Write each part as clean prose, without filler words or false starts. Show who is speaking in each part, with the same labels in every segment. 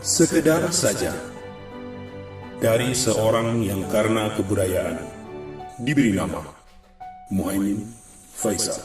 Speaker 1: Sekedar saja dari seorang yang karena kebudayaan diberi nama Muhaimin Faisal.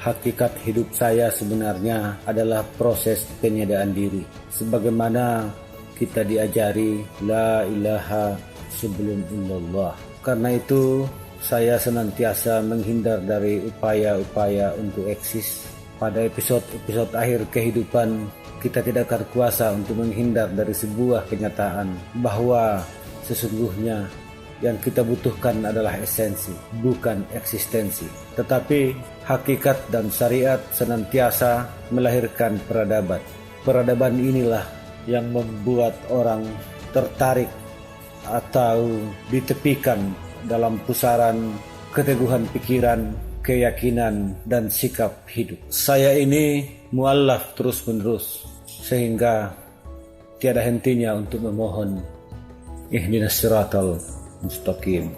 Speaker 2: Hakikat hidup saya sebenarnya adalah proses penyadaan diri. Sebagaimana kita diajari la ilaha sebelum illallah. Karena itu saya senantiasa menghindar dari upaya-upaya untuk eksis. Pada episode-episode akhir kehidupan, kita tidak akan kuasa untuk menghindar dari sebuah kenyataan bahwa sesungguhnya yang kita butuhkan adalah esensi, bukan eksistensi. Tetapi hakikat dan syariat senantiasa melahirkan peradaban. Peradaban inilah yang membuat orang tertarik atau ditepikan dalam pusaran keteguhan pikiran, keyakinan, dan sikap hidup. Saya ini muallaf terus-menerus, sehingga tiada hentinya untuk memohon ihdinas siratal mustaqim.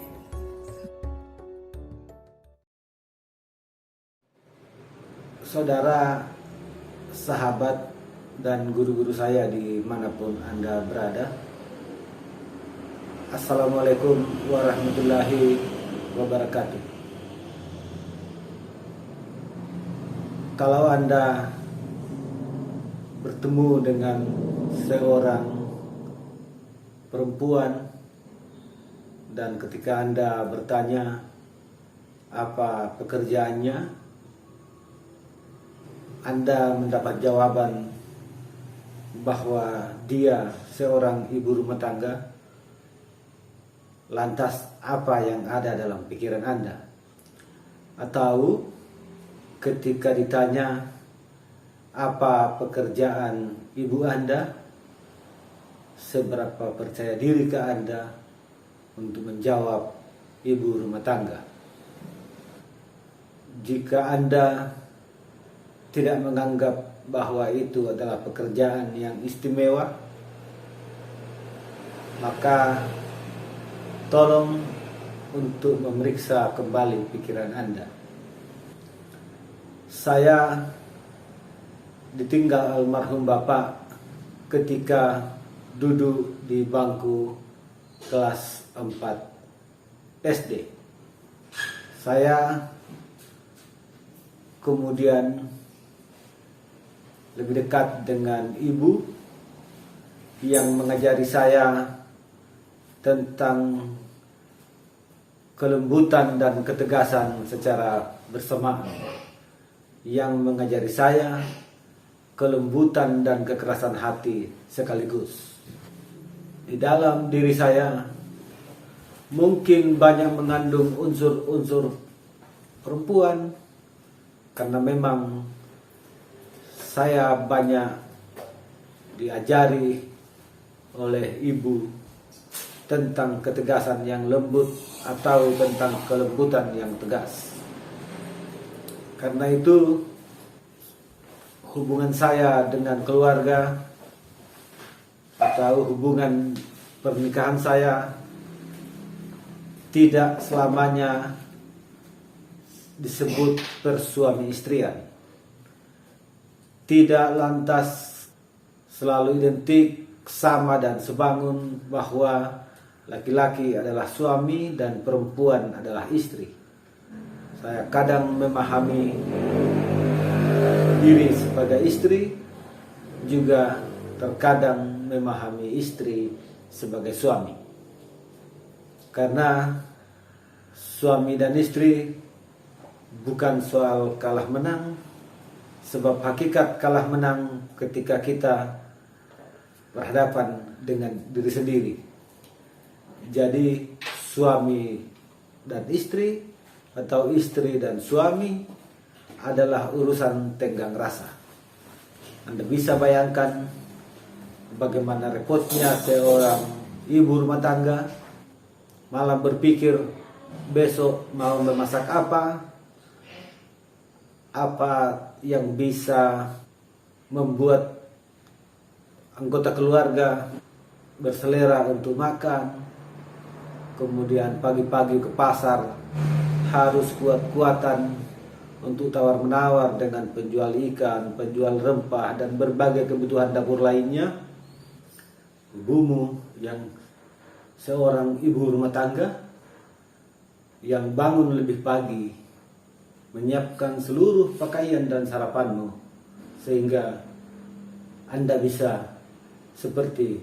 Speaker 2: Saudara, sahabat, dan guru-guru saya dimanapun Anda berada, Assalamualaikum warahmatullahi wabarakatuh. Kalau Anda bertemu dengan seorang perempuan dan ketika Anda bertanya apa pekerjaannya, Anda mendapat jawaban bahwa dia seorang ibu rumah tangga, lantas apa yang ada dalam pikiran Anda? Atau ketika ditanya apa pekerjaan ibu Anda, seberapa percaya diri ke Anda untuk menjawab ibu rumah tangga? Jika Anda tidak menganggap bahwa itu adalah pekerjaan yang istimewa, maka tolong untuk memeriksa kembali pikiran Anda. Saya ditinggal almarhum Bapak ketika duduk di bangku kelas 4 SD. Saya kemudian lebih dekat dengan ibu yang mengajari saya tentang kelembutan dan ketegasan secara bersamaan, yang mengajari saya kelembutan dan kekerasan hati sekaligus. Di dalam diri saya mungkin banyak mengandung unsur-unsur perempuan, karena memang saya banyak diajari oleh ibu tentang ketegasan yang lembut atau tentang kelembutan yang tegas. Karena itu hubungan saya dengan keluarga atau hubungan pernikahan saya tidak selamanya disebut persuami istrian. Tidak lantas selalu identik sama dan sebangun bahwa laki-laki adalah suami dan perempuan adalah istri. Saya kadang memahami diri sebagai istri, juga terkadang memahami istri sebagai suami. Karena suami dan istri bukan soal kalah menang, sebab hakikat kalah menang ketika kita berhadapan dengan diri sendiri. Jadi suami dan istri atau istri dan suami adalah urusan tenggang rasa. Anda bisa bayangkan bagaimana repotnya seorang ibu rumah tangga malam berpikir besok mau memasak apa yang bisa membuat anggota keluarga berselera untuk makan. Kemudian pagi-pagi ke pasar harus kuat-kuatan untuk tawar-menawar dengan penjual ikan, penjual rempah, dan berbagai kebutuhan dapur lainnya, ibumu yang seorang ibu rumah tangga yang bangun lebih pagi, menyiapkan seluruh pakaian dan sarapanmu, sehingga Anda bisa seperti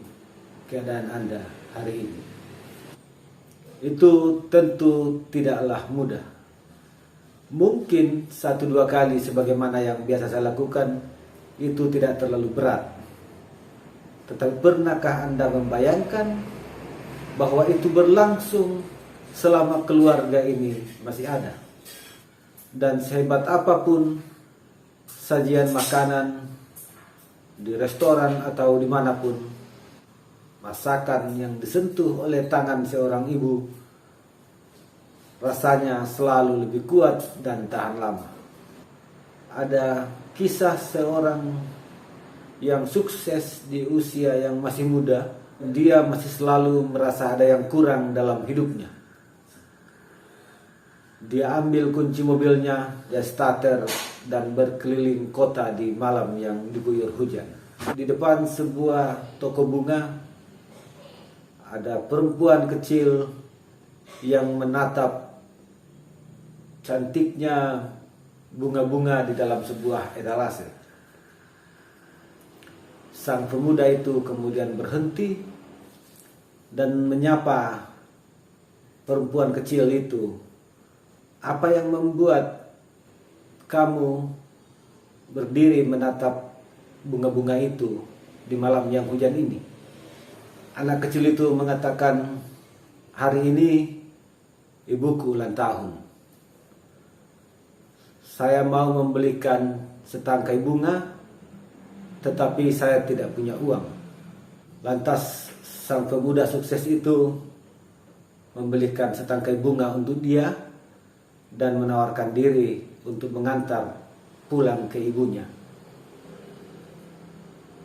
Speaker 2: keadaan Anda hari ini. Itu tentu tidaklah mudah. Mungkin 1-2 kali sebagaimana yang biasa saya lakukan itu tidak terlalu berat. Tetapi pernahkah Anda membayangkan bahwa itu berlangsung selama keluarga ini masih ada? Dan sehebat apapun sajian makanan di restoran atau dimanapun, masakan yang disentuh oleh tangan seorang ibu rasanya selalu lebih kuat dan tahan lama. Ada kisah seorang yang sukses di usia yang masih muda, dia masih selalu merasa ada yang kurang dalam hidupnya. Dia ambil kunci mobilnya, dia starter dan berkeliling kota di malam yang diguyur hujan. Di depan sebuah toko bunga, ada perempuan kecil yang menatap cantiknya bunga-bunga di dalam sebuah etalase. Sang pemuda itu kemudian berhenti dan menyapa perempuan kecil itu. Apa yang membuat kamu berdiri menatap bunga-bunga itu di malam yang hujan ini? Anak kecil itu mengatakan, hari ini ibuku ulang tahun. Saya mau membelikan setangkai bunga, tetapi saya tidak punya uang. Lantas sang pemuda sukses itu membelikan setangkai bunga untuk dia dan menawarkan diri untuk mengantar pulang ke ibunya.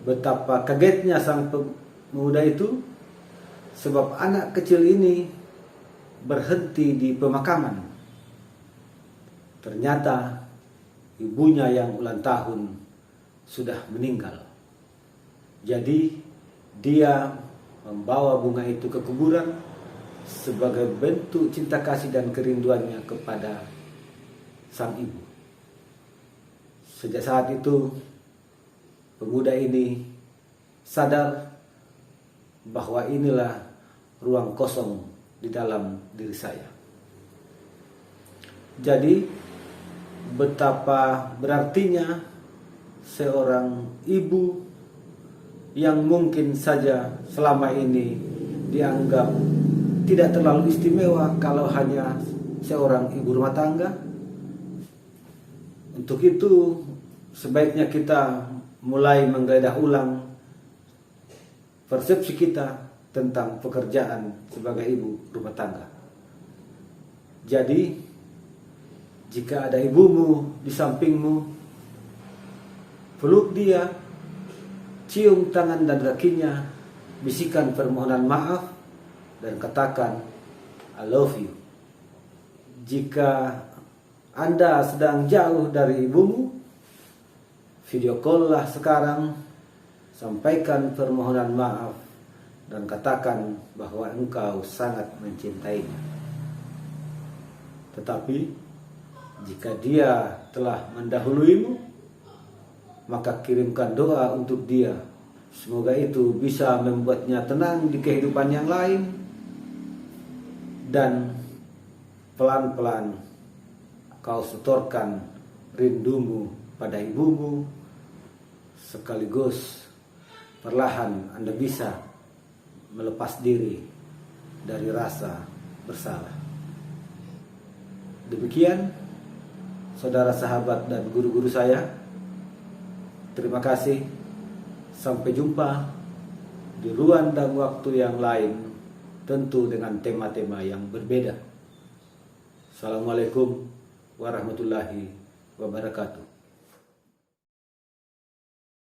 Speaker 2: Betapa kagetnya sang pemuda itu, sebab anak kecil ini berhenti di pemakaman. Ternyata ibunya yang ulang tahun sudah meninggal. Jadi dia membawa bunga itu ke kuburan sebagai bentuk cinta kasih dan kerinduannya kepada sang ibu. Sejak saat itu pemuda ini sadar bahwa inilah ruang kosong di dalam diri saya. Jadi betapa berartinya seorang ibu yang mungkin saja selama ini dianggap tidak terlalu istimewa kalau hanya seorang ibu rumah tangga. Untuk itu sebaiknya kita mulai menggeledah ulang persepsi kita tentang pekerjaan sebagai ibu rumah tangga. Jadi jika ada ibumu di sampingmu, peluk dia, cium tangan dan kakinya, bisikan permohonan maaf, dan katakan, I love you. Jika Anda sedang jauh dari ibumu, video call lah sekarang, sampaikan permohonan maaf, dan katakan bahwa engkau sangat mencintainya. Tetapi jika dia telah mendahuluimu, maka kirimkan doa untuk dia. Semoga itu bisa membuatnya tenang di kehidupan yang lain. Dan pelan-pelan kau setorkan rindumu pada ibumu. Sekaligus perlahan Anda bisa melepas diri dari rasa bersalah. Demikian saudara, sahabat, dan guru-guru saya. Terima kasih. Sampai jumpa di ruang dan waktu yang lain, tentu dengan tema-tema yang berbeda. Assalamualaikum warahmatullahi wabarakatuh.